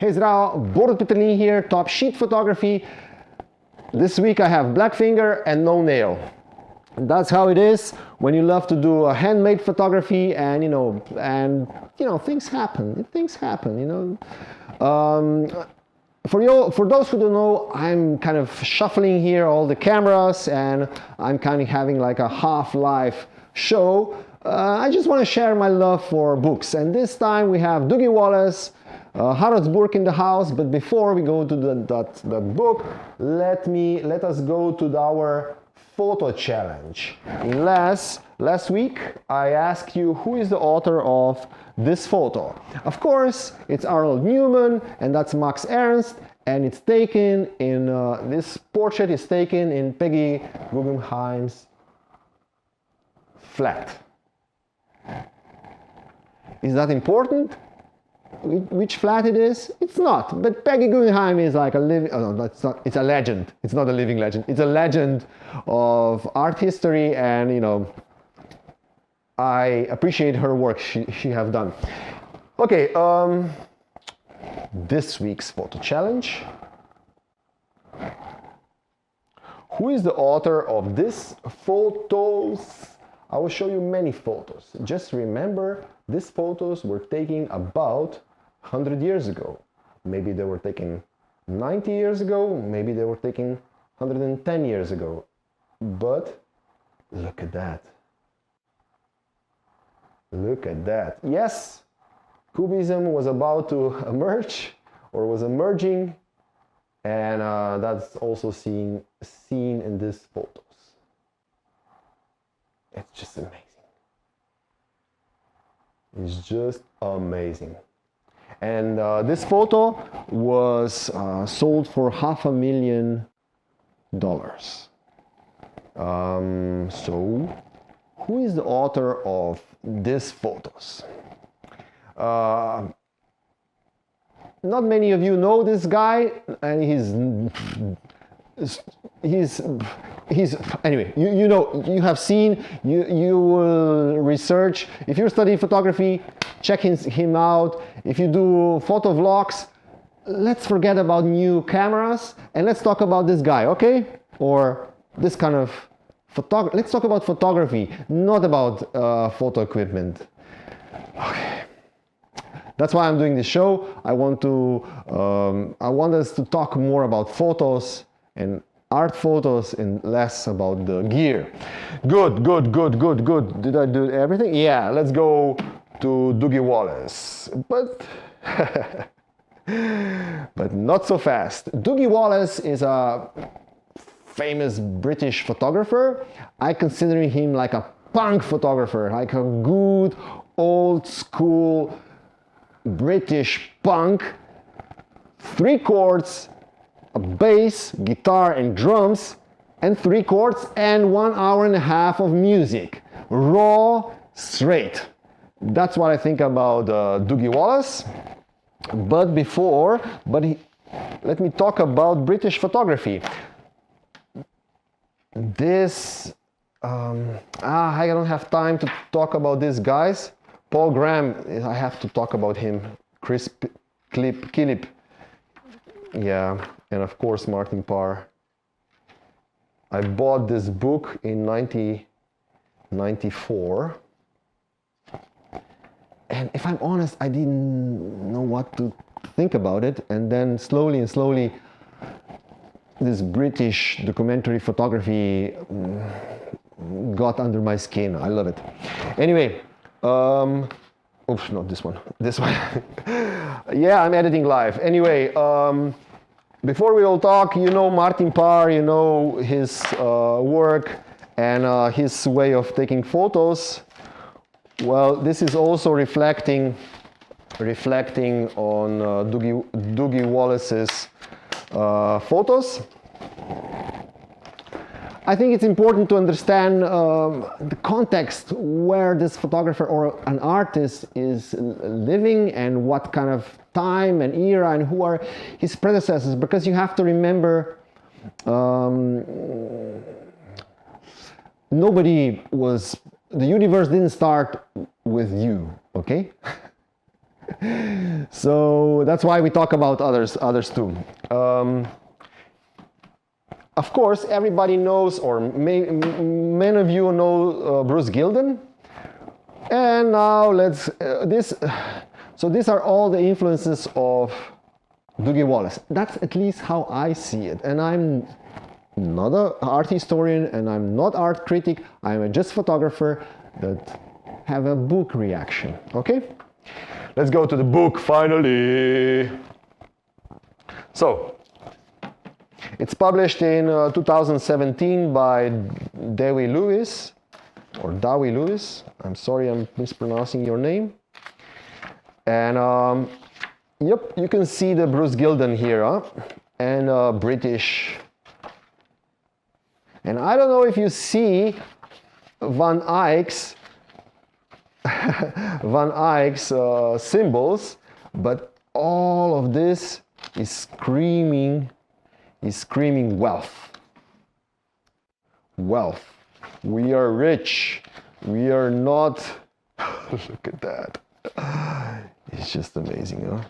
Hey zdravo, Borut Peterlin here, Top Sheet Photography. This week I have black finger and no nail. That's how it is when you love to do a handmade photography, and things happen. For those who don't know, I'm kind of shuffling here all the cameras, and I'm kind of having like a half-life show. I just want to share my love for books, and this time we have Dougie Wallace, Harrodsburg in the house. But before we go to that book, let us go to our photo challenge. Last week I asked you who is the author of this photo. Of course, it's Arnold Newman, and that's Max Ernst, and it's taken in this portrait is taken in Peggy Guggenheim's flat. Is that important? Which flat it is? It's not. But Peggy Guggenheim is like a living. Oh, no, that's not. It's a legend. It's not a living legend. It's a legend of art history, and I appreciate her work she have done. Okay. This week's photo challenge. Who is the author of this photos? I will show you many photos. Just remember, these photos were taken about 100 years ago. Maybe they were taken 90 years ago, maybe they were taken 110 years ago. But look at that. Look at that. Yes, Cubism was about to emerge, or was emerging, and that's also seen in these photos. It's just amazing. It's just amazing. And this photo was sold for $500,000. So, who is the author of these photos? Not many of you know this guy, and he's anyway, you have seen, you will research. If you're studying photography, check him out. If you do photo vlogs, let's forget about new cameras and let's talk about this guy, okay? Or this kind of photography. Let's talk about photography, not about photo equipment. Okay. That's why I'm doing this show. I want us to talk more about photos and art photos and less about the gear. Good. Did I do everything? Yeah, let's go to Dougie Wallace. But not so fast. Dougie Wallace is a famous British photographer. I consider him like a punk photographer, like a good old school British punk. 3 chords, a bass, guitar and drums, and 3 chords and 1.5 hours of music. Raw, straight. That's what I think about Dougie Wallace. But let me talk about British photography. I don't have time to talk about these guys. Paul Graham, I have to talk about him. Chris Killip. Yeah, and of course Martin Parr. I bought this book in 1994. And if I'm honest, I didn't know what to think about it. And then slowly, this British documentary photography got under my skin. I love it. Anyway, oops, not this one. This one. Yeah, I'm editing live. Anyway, before we all talk, Martin Parr, his work and his way of taking photos. Well, this is also reflecting on Dougie Wallace's photos. I think it's important to understand the context where this photographer or an artist is living and what kind of time and era and who are his predecessors, because you have to remember the universe didn't start with you, okay? So that's why we talk about others too. Of course, everybody knows, or many of you know Bruce Gilden. And now let's so these are all the influences of Dougie Wallace. That's at least how I see it. And I'm not an art historian, and I'm not art critic. I'm just photographer that have a book reaction. Okay, let's go to the book finally. So it's published in 2017 by Dewi Lewis, or Dewi Lewis. I'm sorry, I'm mispronouncing your name. And yep, you can see the Bruce Gilden here, huh? And British. And I don't know if you see Van Eyck's symbols, but all of this is screaming wealth. Wealth. We are rich. We are not. Look at that. It's just amazing, huh?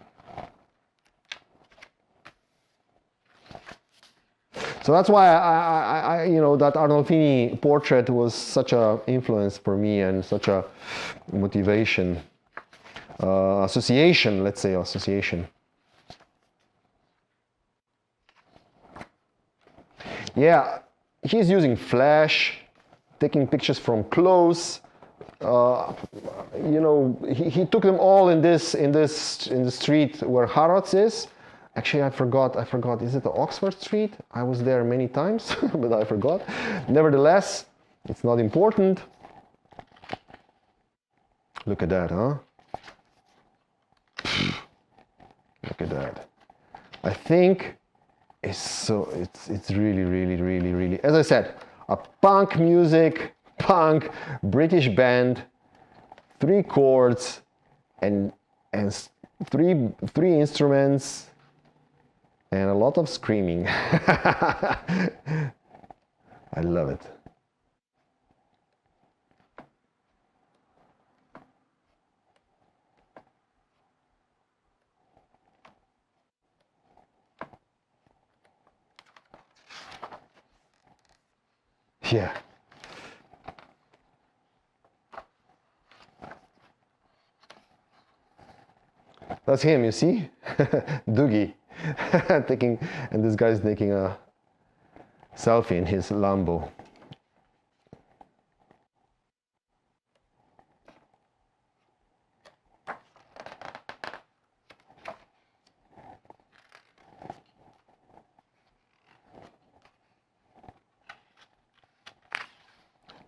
So that's why I you know, that Arnolfini portrait was such an influence for me and such a motivation, association, let's say association. Yeah, he's using flash, taking pictures from close. You know, he took them all in the street where Harrods is. Actually, I forgot. Is it the Oxford Street? I was there many times, but I forgot. Nevertheless, it's not important. Look at that, huh? Look at that. I think it's really, as I said, a punk music, punk British band, 3 chords, and three instruments. And a lot of screaming. I love it. Yeah. That's him, you see? Dougie. And this guy's taking a selfie in his Lambo.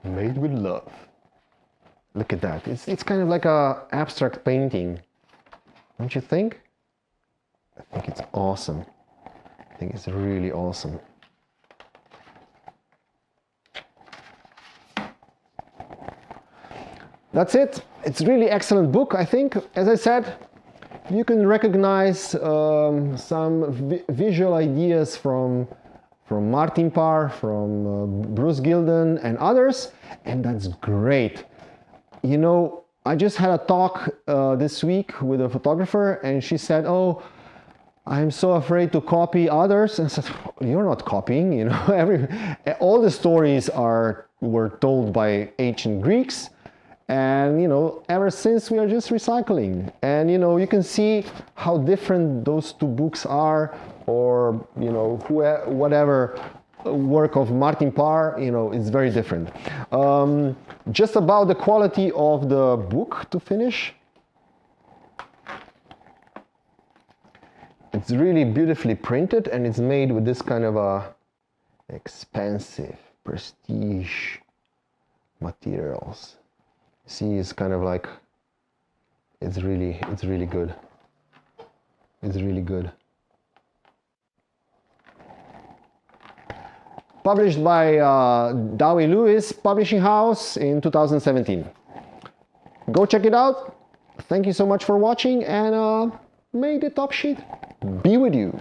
Made with love. Look at that. It's kind of like a abstract painting, don't you think? I think it's awesome. I think it's really awesome. That's it. It's really excellent book, I think. As I said, you can recognize some visual ideas from Martin Parr, from Bruce Gilden and others, and that's great. You know, I just had a talk this week with a photographer, and she said, "Oh, I'm so afraid to copy others." And I said, "You're not copying, you know. All the stories were told by ancient Greeks, and you know, ever since we are just recycling." And you know, you can see how different those 2 books are, or you know, whatever work of Martin Parr, you know, it's very different. Just about the quality of the book to finish. It's really beautifully printed, and it's made with this kind of a expensive prestige materials. See, it's kind of like, it's really good. It's really good. Published by Dewi Lewis Publishing House in 2017. Go check it out. Thank you so much for watching, and may the top sheet be with you.